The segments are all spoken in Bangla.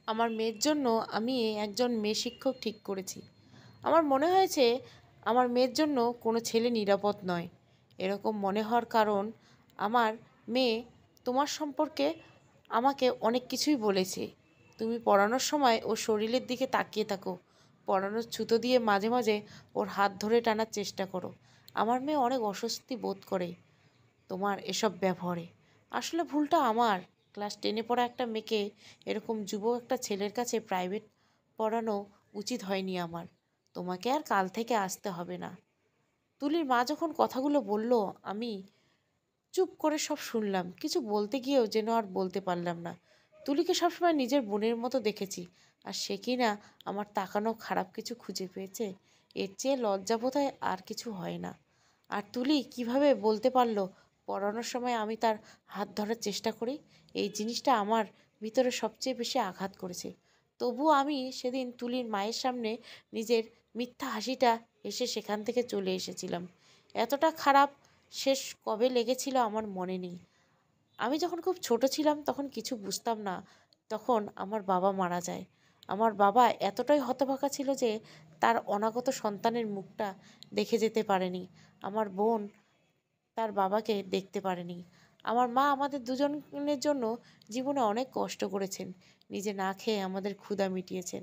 আমার মেয়ের জন্য আমি একজন মেয়ে শিক্ষক ঠিক করেছি। আমার মনে হয়েছে আমার মেয়ের জন্য কোনো ছেলে নিরাপদ নয়। এরকম মনে হওয়ার কারণ, আমার মেয়ে তোমার সম্পর্কে আমাকে অনেক কিছুই বলেছে। তুমি পড়ানোর সময় ওর শরীরের দিকে তাকিয়ে থাকো, পড়ানোর ছুতো দিয়ে মাঝে মাঝে ওর হাত ধরে টানার চেষ্টা করো। আমার মেয়ে অনেক অস্বস্তি বোধ করে তোমার এসব ব্যবহারে। আসলে ভুলটা আমার। ক্লাস 10-এ পড়া একটা মেয়েকে এরকম যুবক একটা ছেলের কাছে প্রাইভেট পড়ানো উচিত হয়নি আমার। তোমাকে আর কাল থেকে আসতে হবে না। তুলির মা যখন কথাগুলো বলল, আমি চুপ করে সব শুনলাম। কিছু বলতে গিয়েও যেন আর বলতে পারলাম না। তুলিকে সবসময় নিজের বোনের মতো দেখেছি, আর সে কি না আমার তাকানো খারাপ কিছু খুঁজে পেয়েছে, এর চেয়ে লজ্জা বোধহয় আর কিছু হয় না। আর তুলি কিভাবে বলতে পারলো পড়ানোর সময় আমি তার হাত ধরার চেষ্টা করি? এই জিনিসটা আমার ভিতরে সবচেয়ে বেশি আঘাত করেছে। তবুও আমি সেদিন তুলির মায়ের সামনে নিজের মিথ্যা হাসিটা এসে সেখান থেকে চলে এসেছিলাম। এতটা খারাপ শেষ কবে লেগেছিল আমার মনে নেই। আমি যখন খুব ছোট ছিলাম তখন কিছু বুঝতাম না। তখন আমার বাবা মারা যায়। আমার বাবা এতটাই হতভাগা ছিল যে তার অনাগত সন্তানের মুখটা দেখে যেতে পারেনি। আমার বোন তার বাবাকে দেখতে পারেনি। আমার মা আমাদের দুজনের জন্য জীবনে অনেক কষ্ট করেছেন, নিজে না খেয়ে আমাদের ক্ষুধা মিটিয়েছেন।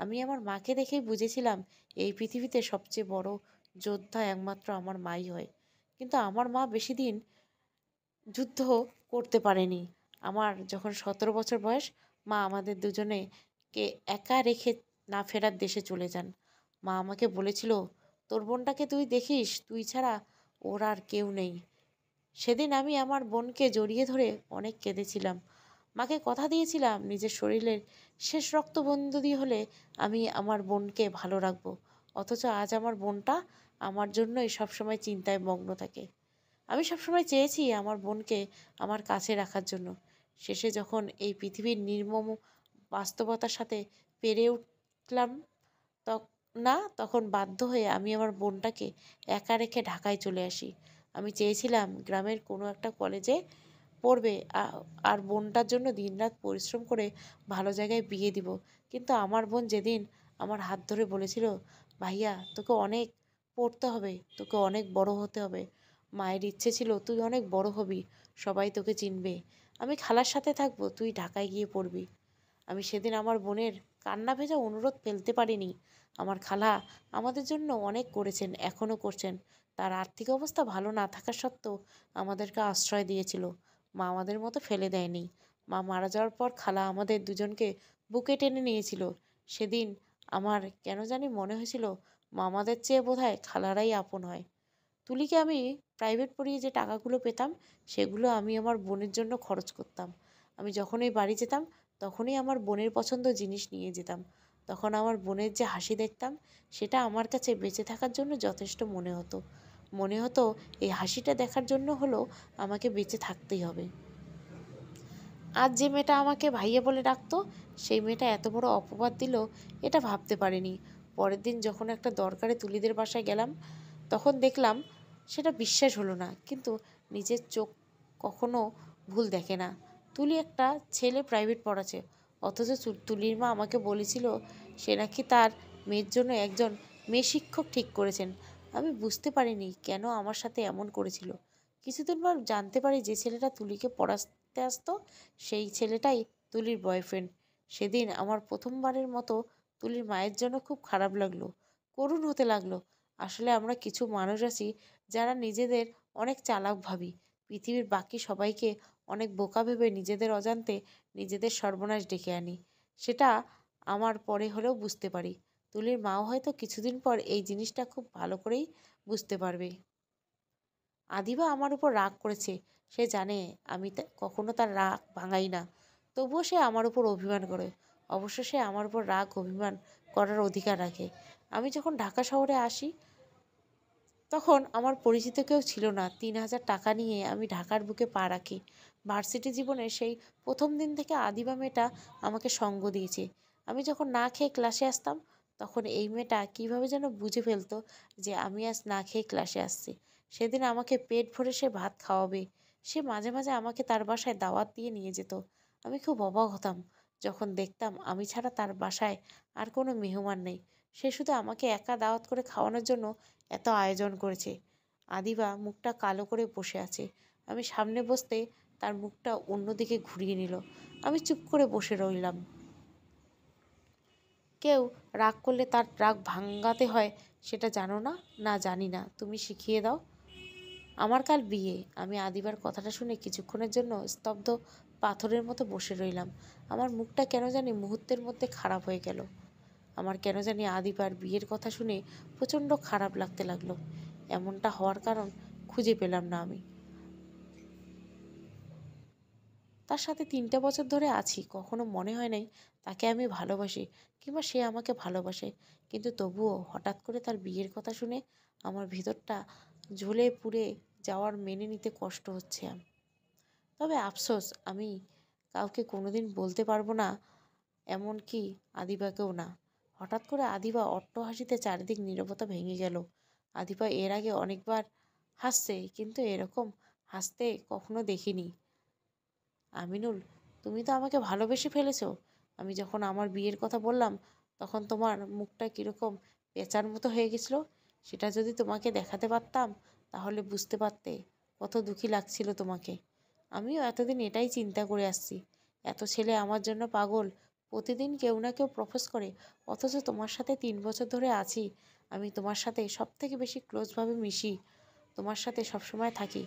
আমি আমার মাকে দেখেই বুঝেছিলাম এই পৃথিবীতে সবচেয়ে বড় যোদ্ধা একমাত্র আমার মাই হয়। কিন্তু আমার মা বেশি দিন যুদ্ধ করতে পারেনি। আমার যখন 17 বছর বয়স, মা আমাদের দুজনেকে একা রেখে না ফেরার দেশে চলে যান। মা আমাকে বলেছিল, তোর বোনটাকে তুই দেখিস, তুই ছাড়া ওর আর কেউ নেই। সেদিন আমি আমার বোনকে জড়িয়ে ধরে অনেক কেঁদেছিলাম। মাকে কথা দিয়েছিলাম নিজের শরীরের শেষ রক্তবন্ধী হলে আমি আমার বোনকে ভালো রাখবো। অথচ আজ আমার বোনটা আমার জন্যই সবসময় চিন্তায় মগ্ন থাকে। আমি সবসময় চেয়েছি আমার বোনকে আমার কাছে রাখার জন্য। শেষে যখন এই পৃথিবীর নির্মম বাস্তবতার সাথে পেরে উঠলাম না, তখন বাধ্য হয়ে আমি আমার বোনটাকে একা রেখে ঢাকায় চলে আসি। আমি চেয়েছিলাম গ্রামের কোনো একটা কলেজে পড়বে, আর বোনটার জন্য দিনরাত পরিশ্রম করে ভালো জায়গায় বিয়ে দিব। কিন্তু আমার বোন যেদিন আমার হাত ধরে বলেছিল, ভাইয়া তোকে অনেক পড়তে হবে, তোকে অনেক বড় হতে হবে, মায়ের ইচ্ছে ছিল তুই অনেক বড় হবি, সবাই তোকে চিনবে, আমি খালার সাথে থাকবো, তুই ঢাকায় গিয়ে পড়বি। আমি সেদিন আমার বোনের কান্না ভেজা অনুরোধ ফেলতে পারিনি। আমার খালা আমাদের জন্য অনেক করেছেন, এখনও করছেন। তার আর্থিক অবস্থা ভালো না থাকা সত্ত্বেও আমাদেরকে আশ্রয় দিয়েছিল। মা আমাদের মতো ফেলে দেয়নি। মা মারা যাওয়ার পর খালা আমাদের দুজনকে বুকে টেনে নিয়েছিল। সেদিন আমার কেন জানি মনে হয়েছিল মামাদের চেয়ে বোধহয় খালারাই আপন হয়। তুলিকে আমি প্রাইভেট পড়িয়ে যে টাকাগুলো পেতাম, সেগুলো আমি আমার বোনের জন্য খরচ করতাম। আমি যখনই বাড়ি যেতাম তখনই আমার বোনের পছন্দ জিনিস নিয়ে যেতাম। তখন আমার বোনের যে হাসি দেখতাম, সেটা আমার কাছে বেঁচে থাকার জন্য যথেষ্ট মনে হতো। মনে হতো এই হাসিটা দেখার জন্য হলেও আমাকে বেঁচে থাকতেই হবে। আজ যে মেয়েটা আমাকে ভাইয়া বলে ডাকতো, সেই মেয়েটা এত বড় অপবাদ দিল এটা ভাবতে পারিনি। পরের দিন যখন একটা দরকারে তুলিদের বাসায় গেলাম, তখন দেখলাম সেটা বিশ্বাস হলো না। কিন্তু নিজের চোখ কখনো ভুল দেখে না। তুলি একটা ছেলে প্রাইভেট পড়াচ্ছে, অথচ তুলির মা আমাকে বলেছিল সে নাকি তার মেয়ের জন্য একজন মেয়ে শিক্ষক ঠিক করেছেন। আমি বুঝতে পারিনি কেন আমার সাথে এমন করেছিল। কিছুদিন পর জানতে পারি যে ছেলেটা তুলিকে পড়াতে আসতো, সেই ছেলেটাই তুলির বয়ফ্রেন্ড। সেদিন আমার প্রথমবারের মতো তুলির মায়ের জন্য খুব খারাপ লাগলো, করুণ হতে লাগলো। আসলে আমরা কিছু মানুষ আছি যারা নিজেদের অনেক চালাক ভাবি, পৃথিবীর বাকি সবাইকে অনেক বোকা ভেবে নিজেদের অজান্তে নিজেদের সর্বনাশ ডেকে আনি। সেটা আমার পরে হলেও বুঝতে পারি। তুলির মাও হয়তো কিছুদিন পর এই জিনিসটা খুব ভালো করেই বুঝতে পারবে। আদিবা আমার উপর রাগ করেছে, সে জানে আমি কখনো তার রাগ ভাঙাই না। তবুও সে আমার উপর অভিমান করে। অবশ্য সে আমার উপর রাগ অভিমান করার অধিকার রাখে। আমি যখন ঢাকা শহরে আসি তখন আমার পরিচিত কেউ ছিল না। 3,000 টাকা নিয়ে আমি ঢাকার বুকে পা রাখি। ভার্সিটি জীবনের সেই প্রথম দিন থেকে আদিবা মেয়েটা আমাকে সঙ্গ দিয়েছে। আমি যখন না খেয়ে ক্লাসে আসতাম, তখন এই মেয়েটা কীভাবে যেন বুঝে ফেলতো যে আমি আজ না খেয়ে ক্লাসে আসছি। সেদিন আমাকে পেট ভরে সে ভাত খাওয়াবে। সে মাঝে মাঝে আমাকে তার বাসায় দাওয়াত দিয়ে নিয়ে যেত। আমি খুব অবাক হতাম, যখন দেখতাম আমি ছাড়া তার বাসায় আর কোনো মেহমান নেই, সে শুধু আমাকে একা দাওয়াত করে খাওয়ানোর জন্য এত আয়োজন করেছে। আদিবা মুখটা কালো করে বসে আছে। আমি সামনে বসতে তার মুখটা অন্যদিকে ঘুরিয়ে নিল। আমি চুপ করে বসে রইলাম। কেউ রাগ করলে তার রাগ ভাঙাতে হয় সেটা জানো না? না, জানি না, তুমি শিখিয়ে দাও। আমার কাল বিয়ে। আমি আদিবার কথাটা শুনে কিছুক্ষণের জন্য স্তব্ধ পাথরের মতো বসে রইলাম। আমার মুখটা কেন জানি মুহূর্তের মধ্যে খারাপ হয়ে গেল। আমার কেন জানি আদিবার বিয়ের কথা শুনে প্রচণ্ড খারাপ লাগতে লাগলো। এমনটা হওয়ার কারণ খুঁজে পেলাম না আমি। তার সাথে 3টা বছর ধরে আছি, কখনো মনে হয় নাই তাকে আমি ভালোবাসি কিংবা সে আমাকে ভালোবাসে। কিন্তু তবুও হঠাৎ করে তার বিয়ের কথা শুনে আমার ভিতরটা জ্বলে পুড়ে যাওয়ার মেনে নিতে কষ্ট হচ্ছে। তবে আফসোস, আমি কাউকে কোনোদিন বলতে পারবো না, এমনকি আদিবাকেও না। হঠাৎ করে আদিবা অট্টহাসিতে চারিদিক নীরবতা ভেঙে গেল। আদিবা এর আগে অনেকবার হাসছে, কিন্তু এরকম হাসতে কখনো দেখিনি। আমিনুল, তুমি তো আমাকে ভালোবেসে ফেলেছো। আমি যখন আমার বিয়ের কথা বললাম তখন তোমার মুখটা কীরকম পেঁচার মতো হয়ে গেছিলো। সেটা যদি তোমাকে দেখাতে পারতাম তাহলে বুঝতে পারতে কত দুঃখী লাগছিল তোমাকে। আমিও এতদিন এটাই চিন্তা করে আসছি, এত ছেলে আমার জন্য পাগল, প্রতিদিন কেউ না কেউ প্রপোজ করে, অথচ তোমার সাথে 3 বছর ধরে আছি। আমি তোমার সাথে সব থেকে বেশি ক্লোজভাবে মিশি, তোমার সাথে সবসময় থাকি,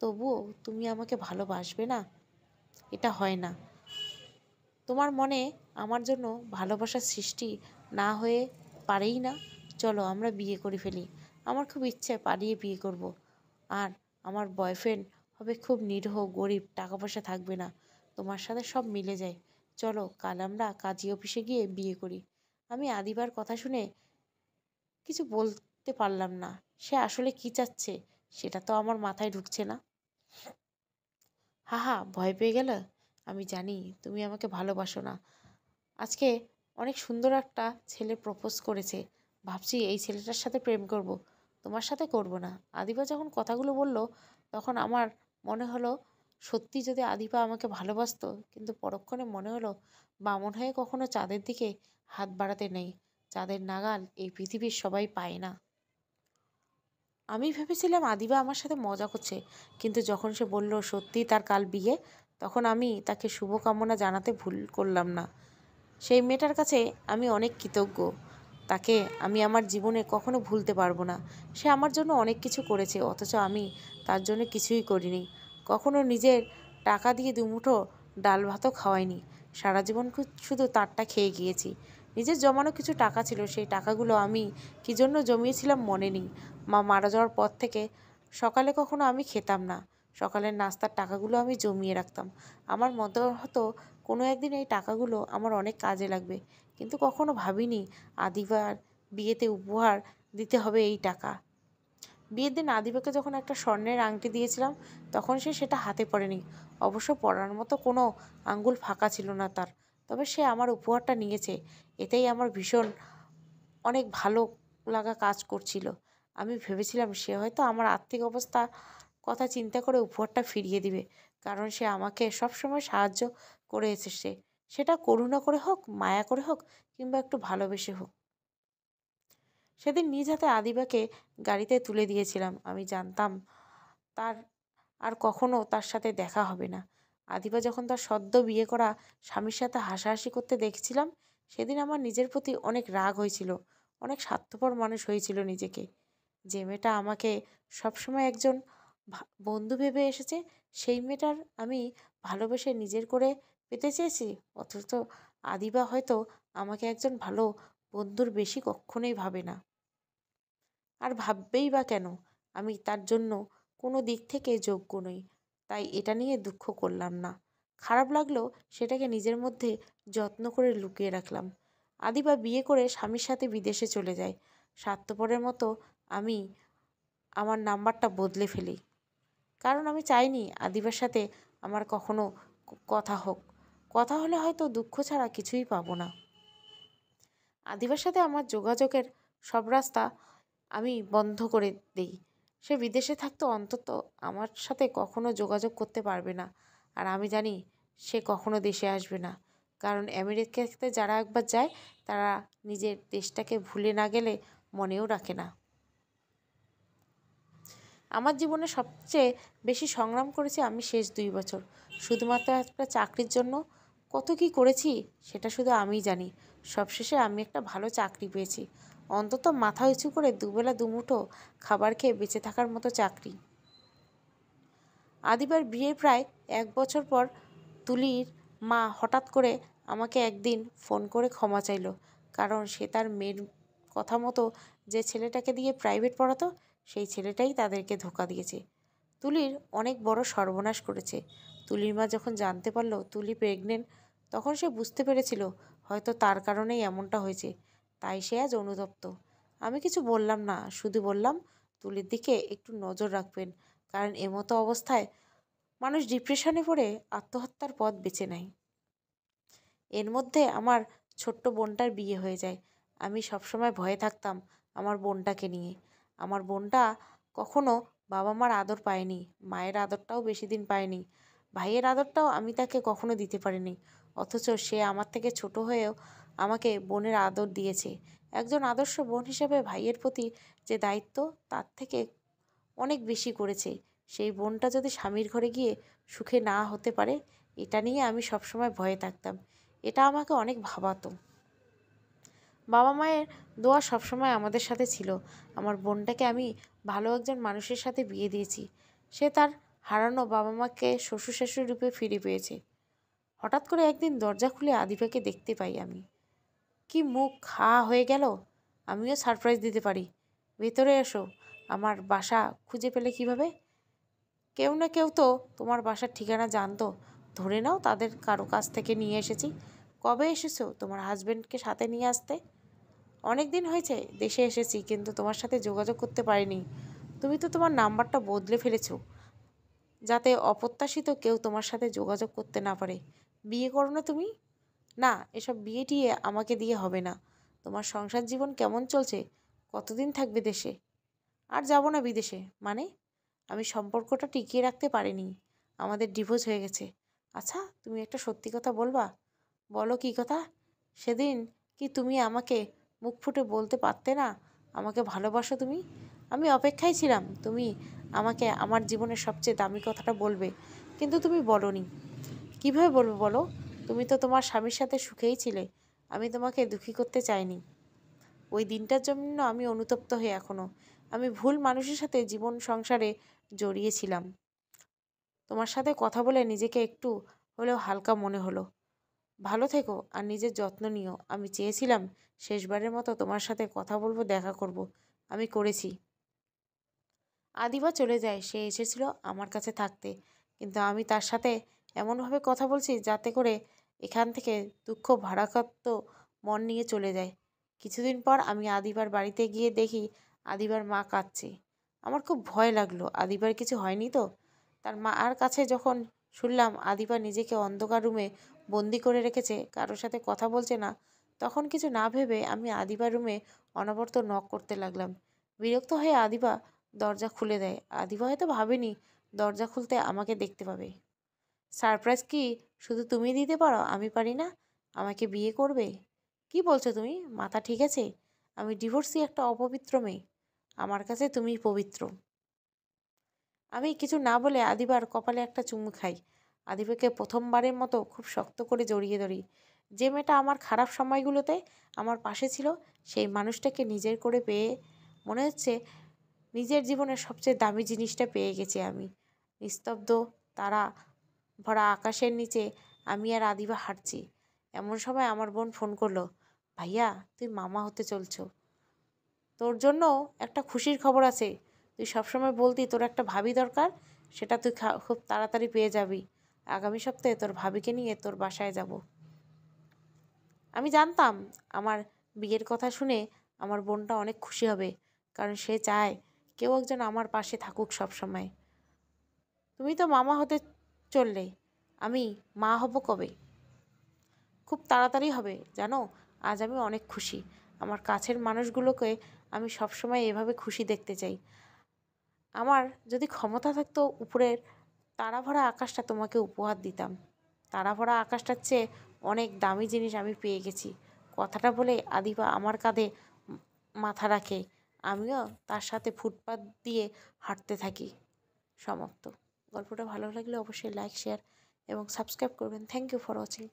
তবুও তুমি আমাকে ভালোবাসবে না? এটা হয় না। তোমার মনে আমার জন্য ভালোবাসার সৃষ্টি না হয়ে পারেই না। চলো আমরা বিয়ে করে ফেলি। আমার খুব ইচ্ছে পালিয়ে বিয়ে করব। আর আমার বয়ফ্রেন্ড হবে খুব নিরীহ, গরিব, টাকা পয়সা থাকবে না, তোমার সাথে সব মিলে যায়। চলো কাল আমরা কাজী অফিসে গিয়ে বিয়ে করি। আমি আদিবার কথা শুনে কিছু বলতে পারলাম না। সে আসলে কি চাচ্ছে সেটা তো আমার মাথায় ঢুকছে না। হা ভয় পেয়ে গেলে? আমি জানি তুমি আমাকে ভালোবাসো না। আজকে অনেক সুন্দর একটা ছেলে প্রপোজ করেছে, ভাবছি এই ছেলেটার সাথে প্রেম করব, তোমার সাথে করব না। আদিবা যখন কথাগুলো বলল তখন আমার মনে হলো সত্যি যদি আদিবা আমাকে ভালোবাসতো, কিন্তু পরক্ষণে মনে হলো বামন হয়ে কখনো চাঁদের দিকে হাত বাড়াতে নেই। চাঁদের নাগাল এই পৃথিবীর সবাই পায় না। আমি ভেবেছিলাম আদিবা আমার সাথে মজা করছে, কিন্তু যখন সে বলল সত্যিই তার কাল বিয়ে, তখন আমি তাকে শুভকামনা জানাতে ভুল করলাম না। সেই মেয়েটার কাছে আমি অনেক কৃতজ্ঞ। তাকে আমি আমার জীবনে কখনো ভুলতে পারবো না। সে আমার জন্য অনেক কিছু করেছে, অথচ আমি তার জন্য কিছুই করিনি। কখনো নিজের টাকা দিয়ে দুমুঠো ডাল ভাতও খাওয়াইনি। সারা জীবন শুধু তারটা খেয়ে গিয়েছি। নিজের জমানো কিছু টাকা ছিল, সেই টাকাগুলো আমি কী জন্য জমিয়েছিলাম মনে নেই। মা মারা যাওয়ার পর থেকে সকালে কখনো আমি খেতাম না। সকালের নাস্তার টাকাগুলো আমি জমিয়ে রাখতাম। আমার মতো হতো কোনো একদিন এই টাকাগুলো আমার অনেক কাজে লাগবে। কিন্তু কখনো ভাবিনি আদিবার বিয়েতে উপহার দিতে হবে এই টাকা। বিয়ের দিন আদিবাকে যখন একটা স্বর্ণের আংটি দিয়েছিলাম তখন সে সেটা হাতে পড়েনি। অবশ্য পরার মতো কোনো আঙ্গুল ফাঁকা ছিল না তার। তবে সে আমার উপহারটা নিয়েছে, এতেই আমার ভীষণ অনেক ভালো লাগা কাজ করছিল। আমি ভেবেছিলাম সে হয়তো আমার আর্থিক অবস্থা কথা চিন্তা করে উপহারটা ফিরিয়ে দিবে, কারণ সে আমাকে সবসময় সাহায্য করে এসেছে, সেটা করুণা করে হোক, মায়া করে হোক, কিংবা একটু ভালোবেসে হোক। সেদিন নিজ হাতে আদিবাকে গাড়িতে তুলে দিয়েছিলাম। আমি জানতাম তার আর কখনো তার সাথে দেখা হবে না। আদিবা যখন তার সদ্য বিয়ে করা স্বামীর সাথে হাসাহাসি করতে দেখছিলাম, সেদিন আমার নিজের প্রতি অনেক রাগ হয়েছিল, অনেক স্বার্থপর মানুষ হয়েছিল নিজেকে। যে মেয়েটা আমাকে সবসময় একজন বন্ধু ভেবে এসেছে, সেই মেয়েটার আমি ভালোবেসে নিজের করে পেতে চেয়েছি, অথচ আদিবা হয়তো আমাকে একজন ভালো বন্ধুর বেশি কখনোই ভাবে না। আর ভাববেই বা কেন? আমি তার জন্য কোনো দিক থেকে যোগ্য নই, তাই এটা নিয়ে দুঃখ করলাম না। খারাপ লাগলেও সেটাকে নিজের মধ্যে যত্ন করে লুকিয়ে রাখলাম। আদিবা বিয়ে করে স্বামীর সাথে বিদেশে চলে যায়। স্বার্থপরের মতো আমি আমার নাম্বারটা বদলে ফেলি, কারণ আমি চাইনি আদিবার সাথে আমার কখনো কথা হোক। কথা হলে হয়তো দুঃখ ছাড়া কিছুই পাবো না। আদিবার সাথে আমার যোগাযোগের সব রাস্তা আমি বন্ধ করে দিই। সে বিদেশে থাকতো, অন্তত আমার সাথে কখনো যোগাযোগ করতে পারবে না। আর আমি জানি সে কখনো দেশে আসবে না, কারণ আমেরিকাতে যারা একবার যায় তারা নিজের দেশটাকে ভুলে না গেলে মনেও রাখে না। আমার জীবনে সবচেয়ে বেশি সংগ্রাম করেছি আমি শেষ 2 বছর, শুধুমাত্র একটা চাকরির জন্য। কত কি করেছি সেটা শুধু আমিই জানি। সবশেষে আমি একটা ভালো চাকরি পেয়েছি, অন্তত মাথা উঁচু করে দুবেলা দুমুঠো খাবার খেয়ে বেঁচে থাকার মতো চাকরি। আদিবার বিয়ের প্রায় 1 বছর পর তুলির মা হঠাৎ করে আমাকে একদিন ফোন করে ক্ষমা চাইল, কারণ সে তার মেয়ের কথা মতো যে ছেলেটাকে দিয়ে প্রাইভেট পড়াতো সেই ছেলেটাই তাদেরকে ধোঁকা দিয়েছে। তুলির অনেক বড় সর্বনাশ করেছে। তুলির মা যখন জানতে পারলো তুলি প্রেগনেন্ট, তখন সে বুঝতে পেরেছিল হয়তো তার কারণেই এমনটা হয়েছে। তাই সে আজ অনুতপ্ত। আমি কিছু বললাম না, শুধু বললাম তুলির দিকে একটু নজর রাখবেন, কারণ এমতো অবস্থায় মানুষ ডিপ্রেশনে পড়ে আত্মহত্যার পথ বেছে নেয়। এর মধ্যে আমার ছোট্ট বোনটার বিয়ে হয়ে যায়। আমি সবসময় ভয়ে থাকতাম আমার বোনটাকে নিয়ে। আমার বোনটা কখনো বাবা মার আদর পায়নি, মায়ের আদরটাও বেশি দিন পায়নি, ভাইয়ের আদরটাও আমি তাকে কখনো দিতে পারিনি। অথচ সে আমার থেকে ছোট হয়েও আমাকে বোনের আদর দিয়েছে। একজন আদর্শ বোন হিসেবে ভাইয়ের প্রতি যে দায়িত্ব তার থেকে অনেক বেশি করেছে। সেই বোনটা যদি স্বামীর ঘরে গিয়ে সুখে না হতে পারে, এটা নিয়ে আমি সবসময় ভয়ে থাকতাম। এটা আমাকে অনেক ভাবাতো। বাবা মায়ের দোয়া সবসময় আমাদের সাথে ছিল। আমার বোনটাকে আমি ভালো একজন মানুষের সাথে বিয়ে দিয়েছি। সে তার হারানো বাবা মাকে শ্বশুর শাশুড়ি রূপে ফিরে পেয়েছে। হঠাৎ করে একদিন দরজা খুলে আদিবাকে দেখতে পাই আমি। কি মুখ হা হয়ে গেল! আমিও সারপ্রাইজ দিতে পারি। ভেতরে এসো। আমার বাসা খুঁজে পেলে কিভাবে? কেউ না কেউ তো তোমার বাসার ঠিকানা জানতো, ধরে নাও তাদের কারো কাছ থেকে নিয়ে এসেছি। কবে এসেছো তোমার হাজবেন্ডকে সাথে নিয়ে আসতে? অনেক দিন হয়েছে দেশে এসেছি, কিন্তু তোমার সাথে যোগাযোগ করতে পারিনি। তুমি তো তোমার নাম্বারটা বদলে ফেলেছো, যাতে অপ্রত্যাশিত কেউ তোমার সাথে যোগাযোগ করতে না পারে। বিয়ে করো না তুমি? না, এসব বিয়ে টিয়ে আমাকে দিয়ে হবে না। তোমার সংসার জীবন কেমন চলছে? কতদিন থাকবে দেশে? আর যাব না বিদেশে মানে? আমি সম্পর্কটা টিকিয়ে রাখতে পারিনি, আমাদের ডিভোর্স হয়ে গেছে। আচ্ছা, তুমি একটা সত্যি কথা বলবা? বলো, কী কথা? সেদিন কি তুমি আমাকে মুখ ফুটে বলতে পারতে না আমাকে ভালোবাসো তুমি? আমি অপেক্ষায় ছিলাম তুমি আমাকে আমার জীবনের সবচেয়ে দামি কথাটা বলবে, কিন্তু তুমি বলোনি। কীভাবে বলবো বলো? তুমি তো তোমার স্বামীর সাথে সুখেই ছিলে। আমি তোমাকে দুঃখী করতে চাইনি। ওই দিনটার জন্য আমি অনুতপ্ত হয়ে এখনও। আমি ভুল মানুষের সাথে জীবন সংসারে জড়িয়েছিলাম। তোমার সাথে কথা বলে নিজেকে একটু হলেও হালকা মনে হলো। ভালো থেকো আর নিজের যত্ন নিও। আমি চেয়েছিলাম শেষবারের মতো তোমার সাথে কথা বলবো, দেখা করব। আমি করেছি। আদিবা চলে যায়। সে এসেছিল আমার কাছে থাকতে, কিন্তু আমি তার সাথে এমনভাবে কথা বলছি যাতে করে এখান থেকে দুঃখ ভারাক্রান্ত মন নিয়ে চলে যায়। কিছুদিন পর আমি আদিবার বাড়িতে গিয়ে দেখি আদিবার মা কাঁদছে। আমার খুব ভয় লাগলো, আদিবার কিছু হয়নি তো। তার মার কাছে যখন শুনলাম আদিবা নিজেকে অন্ধকার রুমে বন্দি করে রেখেছে, কারোর সাথে কথা বলছে না, তখন কিছু না ভেবে আমি আদিবার রুমে অনবরত নক করতে লাগলাম। বিরক্ত হয়ে আদিবা দরজা খুলে দেয়। আদিবা হয়তো ভাবেনি দরজা খুলতে আমাকে দেখতে পাবে। সারপ্রাইজ কি শুধু তুমি দিতে পারো, আমি পারি না? আমাকে বিয়ে করবে? কি বলছো তুমি? মাথা ঠিক আছে? আমি ডিভোর্সি একটা অপবিত্র মেয়ে। আমার কাছে তুমিই পবিত্র। আমি কিছু না বলে আদিবার কপালে একটা চুমু খাই। আদিবাকে প্রথমবারের মতো খুব শক্ত করে জড়িয়ে ধরি। যে মেয়েটা আমার খারাপ সময়গুলোতে আমার পাশে ছিল, সেই মানুষটাকে নিজের করে পেয়ে মনে হচ্ছে নিজের জীবনের সবচেয়ে দামি জিনিসটা পেয়ে গেছি আমি। নিস্তব্ধ তারা ভরা আকাশের নিচে আমি আর আদিবা হাঁটছি। এমন সময় আমার বোন ফোন করলো। ভাইয়া, তুই মামা হতে চলছো। তোর জন্য একটা খুশির খবর আছে। তুই সবসময় বলতি তোর একটা ভাবি দরকার, সেটা তুই খুব তাড়াতাড়ি পেয়ে যাবি। আগামী সপ্তাহে তোর ভাবিকে নিয়ে তোর বাসায় যাব। আমি জানতাম আমার বিয়ের কথা শুনে আমার বোনটা অনেক খুশি হবে, কারণ সে চায় কেউ একজন আমার পাশে থাকুক সব সময়। তুমি তো মামা হতে চললে, আমি মা হব কবে? খুব তাড়াতাড়ি হবে জানো। আজ আমি অনেক খুশি। আমার কাছের মানুষগুলোকে আমি সবসময় এভাবে খুশি দেখতে চাই। আমার যদি ক্ষমতা থাকতো উপরের তারা ভরা আকাশটা তোমাকে উপহার দিতাম। তারা ভরা আকাশটার চেয়ে অনেক দামি জিনিস আমি পেয়ে গেছি। কথাটা বলে আদিবা আমার কাঁধে মাথা রাখে। আমিও তার সাথে ফুটপাত দিয়ে হাঁটতে থাকি। সমাপ্ত। গল্পটা ভালো লাগলে অবশ্যই লাইক, শেয়ার এবং সাবস্ক্রাইব করবেন। Thank you for watching.